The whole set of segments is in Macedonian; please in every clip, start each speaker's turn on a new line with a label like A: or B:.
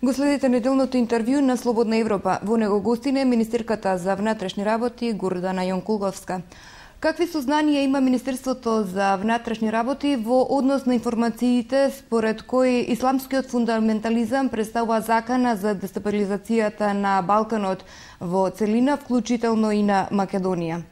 A: Го следите неделното интервју на Слободна Европа. Во него гостине министерката за внатрешни работи Гордана Јонкулговска. Какви сознанија има Министерството за внатрешни работи во однос на информациите според кои исламскиот фундаментализам представува закана за дестабилизацијата на Балканот во целина, вклучително и на Македонија?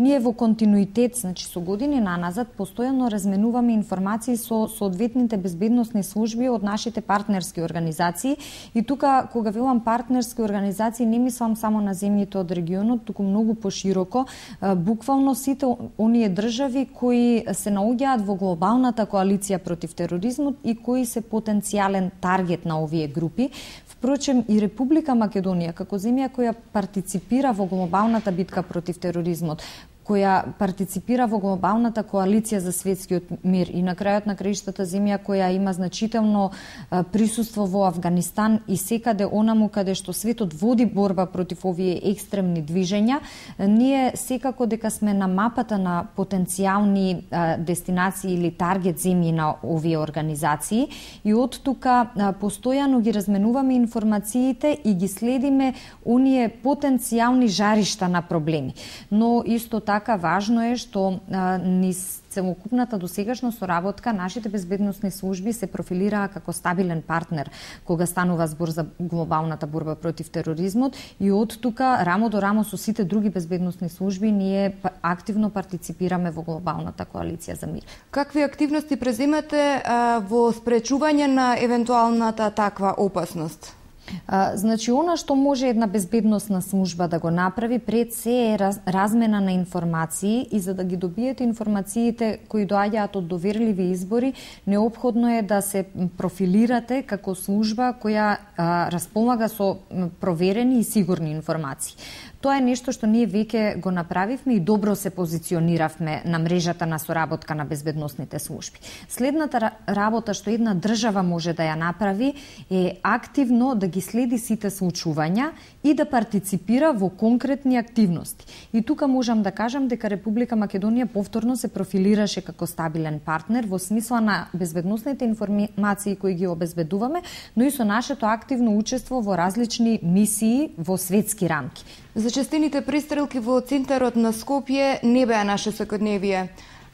B: Ние во континуитет, со години наназад, постојано разменуваме информации со соодветните безбедносни служби од нашите партнерски организации. И тука, кога велам партнерски организации, не мислам само на земјите од регионот, туку многу пошироко, буквално сите оние држави кои се наоѓаат во глобалната коалиција против тероризмот и кои се потенцијален таргет на овие групи. Впрочем, и Република Македонија, како земја која партиципира во глобалната битка против тероризмот, која партиципира во глобалната коалиција за светскиот мир и на крајот на краиштата земја која има значително присуство во Авганистан и секаде онаму каде што светот води борба против овие екстремни движења, ние секако дека сме на мапата на потенцијални дестинации или таргет земји на овие организации и од тука постојано ги разменуваме информациите и ги следиме оние потенцијални жаришта на проблеми. Но исто така важно е што низ целокупната досегашна соработка нашите безбедносни служби се профилираа како стабилен партнер кога станува збор за глобалната борба против тероризмот и од тука рамо до рамо со сите други безбедносни служби ние активно партиципираме во глобалната коалиција за мир.
A: Какви активности преземате во спречување на евентуалната таква опасност?
B: Она што може една безбедносна служба да го направи пред се е размена на информации и за да ги добиете информациите кои доаѓаат од доверливи избори, неопходно е да се профилирате како служба која располага со проверени и сигурни информации. Тоа е нешто што ние веќе го направивме и добро се позициониравме на мрежата на соработка на безбедносните служби. Следната работа што една држава може да ја направи е активно да ги следи сите случувања и да партиципира во конкретни активности. И тука можам да кажам дека Република Македонија повторно се профилираше како стабилен партнер во смисла на безбедносните информации кои ги обезбедуваме, но и со нашето активно учество во различни мисии во светски рамки.
A: Зачестените пристрелки во центарот на Скопје не беа наше секојдневие.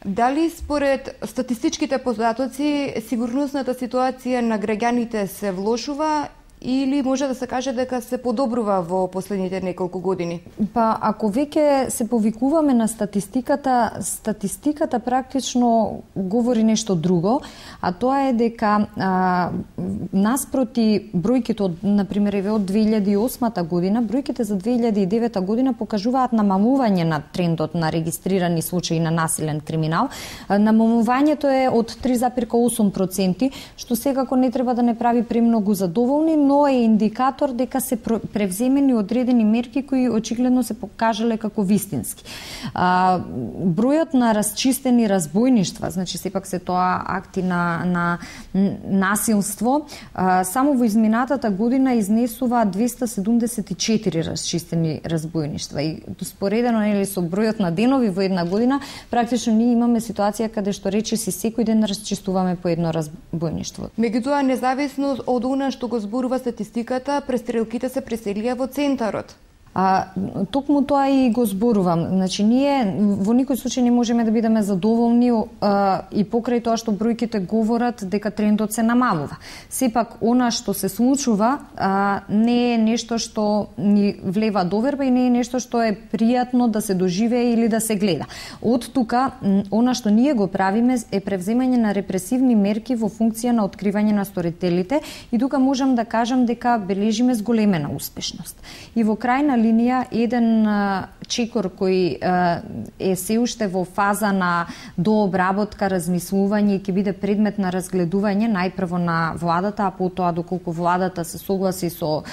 A: Дали според статистичките податоци сигурносната ситуација на граѓаните се влошува или може да се каже дека се подобрува во последните неколку години?
B: Ако веќе се повикуваме на статистиката практично говори нешто друго, а тоа е дека наспроти бројките од, например, од 2008 година, бројките за 2009 година покажуваат намалување на трендот на регистрирани случаи на насилен криминал. Намалувањето е од 3,8%, што секако не треба да не прави премногу задоволни, но е индикатор дека се превземени одредени мерки кои очигледно се покажале како вистински. Бројот на расчистени разбојништва, сепак се тоа акти на насилство, само во изминатата година изнесува 274 расчистени разбојништва и споредено со бројот на денови во една година, практично ние имаме ситуација каде што речиси секој ден расчистуваме по едно разбојништво.
A: Меѓутоа, независно од она што го зборува статистиката, престрелките се преселија во центарот.
B: Токму тоа и го зборувам. Ние во никој случај не можеме да бидеме задоволни и покрај тоа што бројките говорат дека трендот се намалува. Сепак, она што се случува не е нешто што ни влева доверба и не е нешто што е пријатно да се доживее или да се гледа. Од тука, она што ние го правиме е превземање на репресивни мерки во функција на откривање на сторителите и тука можам да кажам дека бележиме зголемена успешност. И во крајна линија, еден чекор кој е се уште во фаза на дообработка, размислување и ќе биде предмет на разгледување најпрво на владата, а потоа доколку владата се согласи со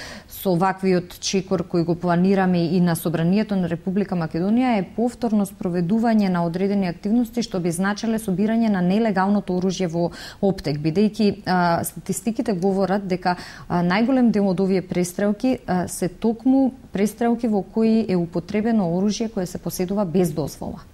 B: ваквиот чекор кој го планираме и на Собранието на Република Македонија е повторно спроведување на одредени активности што би значеле собирање на нелегалното оружје во оптек, бидејќи статистиките говорат дека најголем дел од овие престрелки се токму престрелки во кои е употребено оружје кое се поседува без дозвола.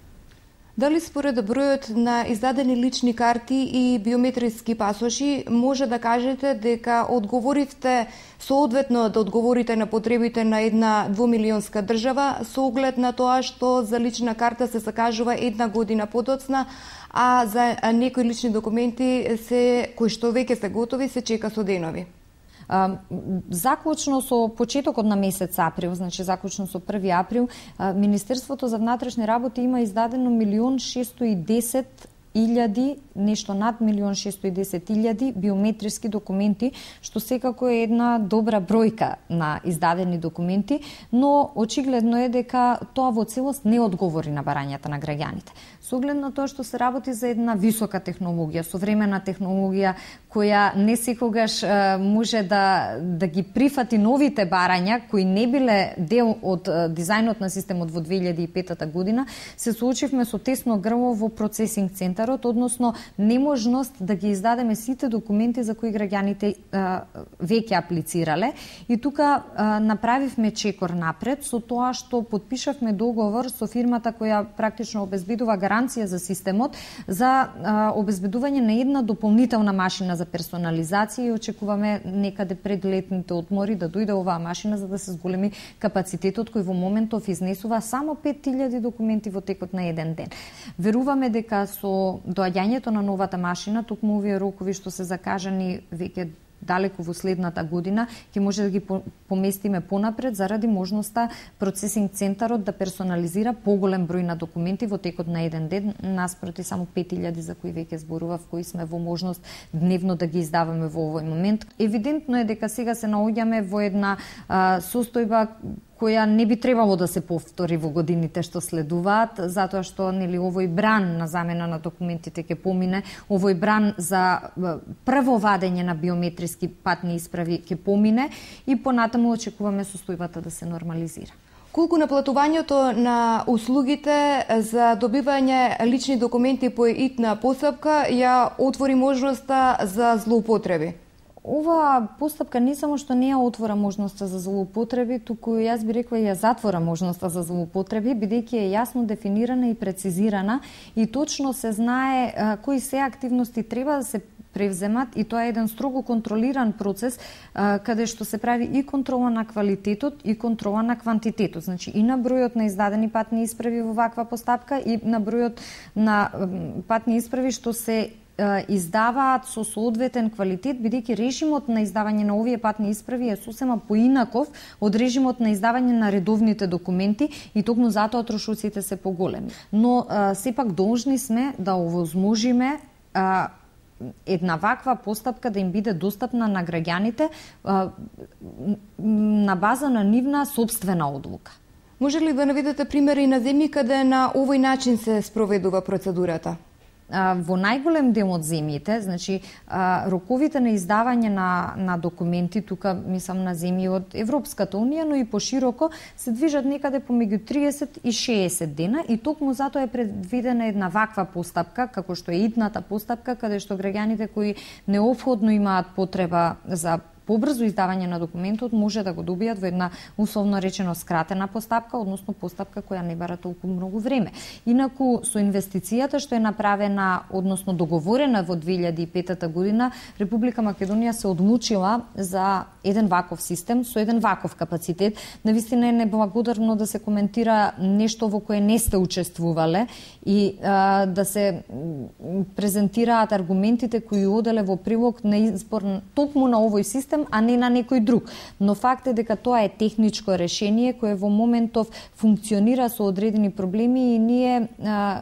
A: Дали според бројот на издадени лични карти и биометриски пасоши може да кажете дека одговоривте соодветно да одговорите на потребите на една двумилионска држава со оглед на тоа што за лична карта се закажува 1 година подоцна, а за некои лични документи кои што веќе се готови се чека со денови?
B: Заклучно со почетокот на месец април, значи заклучно со 1 април, Министерството за внатрешни работи има издадено 1.610.000, нешто над 1.610.000 биометриски документи, што секако е една добра бројка на издадени документи, но очигледно е дека тоа во целост не одговори на барањата на граѓаните. Со оглед на тоа што се работи за една висока технологија, современа технологија, која не секогаш може да ги прифати новите барања, кои не биле дел од дизајнот на системот во 2005 година, се соочивме со тесно грло во процесинг центарот, односно неможност да ги издадеме сите документи за кои граѓаните веќе аплицирале. И тука направивме чекор напред со тоа што подпишавме договор со фирмата која практично обезбедува гаранција за системот за обезбедување на една дополнителна машина за персонализација и очекуваме некаде пред летните одмори да дојде оваа машина за да се зголеми капацитетот кој во моментов изнесува само 5000 документи во текот на еден ден. Веруваме дека со доаѓањето на новата машина, токму овие рокови што се закажани веќе далеку во следната година, ќе може да ги поместиме понапред заради можноста процесинг центарот да персонализира поголем број на документи во текот на еден ден, наспроти само 5000 за кои веќе зборував, кои сме во можност дневно да ги издаваме во овој момент. Евидентно е дека сега се наоѓаме во една состојба која не би требало да се повтори во годините што следуваат, затоа што овој бран на замена на документите ќе помине, овој бран за прво вадење на биометриски патни исправи ќе помине и понатаму очекуваме состојбата да се нормализира.
A: Колку наплатувањето на услугите за добивање лични документи по итна постапка ја отвори можноста за злоупотреби?
B: Ова постапка не само што не ја отвора можноста за злоупотреби, туку јас би рекла ја затвора можноста за злоупотреби, бидејќи е јасно дефинирана и прецизирана и точно се знае кои се активности треба да се превземат и тоа е еден строго контролиран процес каде што се прави и контрола на квалитетот и контрола на квантитетот, значи и на бројот на издадени патни исправи во ваква постапка и на бројот на патни исправи што се издаваат со соодветен квалитет, бидејќи режимот на издавање на овие патни исправи е сосема поинаков од режимот на издавање на редовните документи и токму затоа трошоците се поголеми. Но сепак должни сме да овозможиме една ваква постапка да им биде достапна на граѓаните на база на нивна сопствена одлука.
A: Може ли да наведете примери на земји каде на овој начин се спроведува процедурата?
B: Во најголем дел од земјите, значи роковите на издавање на документи, тука мислам на земји од Европската унија, но и пошироко, се движат некаде помеѓу 30 и 60 дена и токму затоа е предвидена една ваква постапка, како што е итната постапка, каде што граѓаните кои неопходно имаат потреба за побрзо издавање на документот може да го добијат во една условно речено скратена постапка, односно постапка која не бара толку многу време. Инаку со инвестицијата што е направена, односно договорена во 2005 година, Република Македонија се одлучила за еден ваков систем со еден ваков капацитет. Навистина е неблагодарно да се коментира нешто во кое не сте учествувале и да се презентираат аргументите кои оделе во прилог на избор токму на овој систем, а не на некој друг. Но факт е дека тоа е техничко решение кое во моментов функционира со одредени проблеми и ние,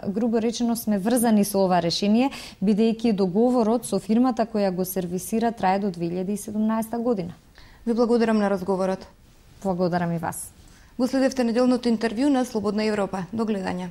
B: грубо речено, сме врзани со ова решение, бидејќи договорот со фирмата која го сервисира трае до 2017 година.
A: Ви благодарам на разговорот.
B: Благодарам и вас.
A: Го следевте неделното интервју на Слободна Европа. До гледање.